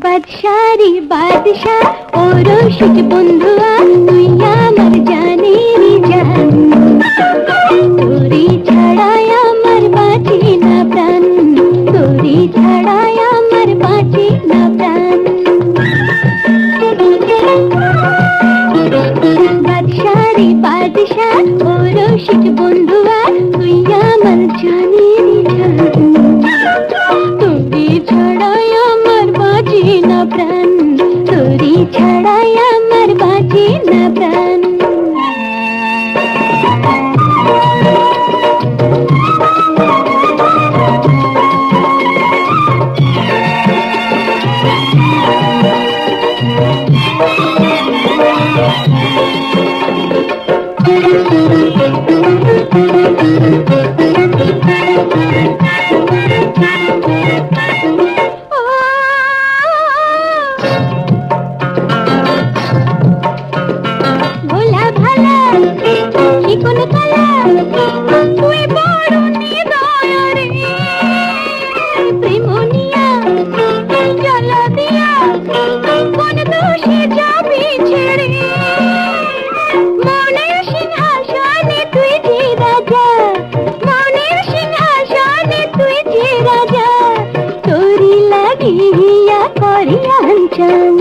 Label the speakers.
Speaker 1: বাদশারি বাদশাহ ও রশিদ বন্ধুয়া তুই আমার জানের জান, তোরি ছাড়াই আমার বাঁচি না প্রাণ, তোরি ছাড়াই আমার বাঁচি না প্রাণ। বাদশারি বাদশাহ ও রশিদ বন্ধুয়া তুই আমার জানের জান, তোরি ছাড়াই আমার বাঁচি না প্রাণ, তোরি ছাড়াই আমার বাঁচি না প্রাণ। ভোলা ভালা চিকন কালা তুই বড় নিদয় রে, প্রেমনিয়া জ্বালা দিয়া কোন দোষে যাবি ছেড়ে, মনের সিংহাসনে তুই যে রাজা, মনের সিংহাসনে তুই যে রাজা, তোরি লাগিয়া করিয়াঞ্চন।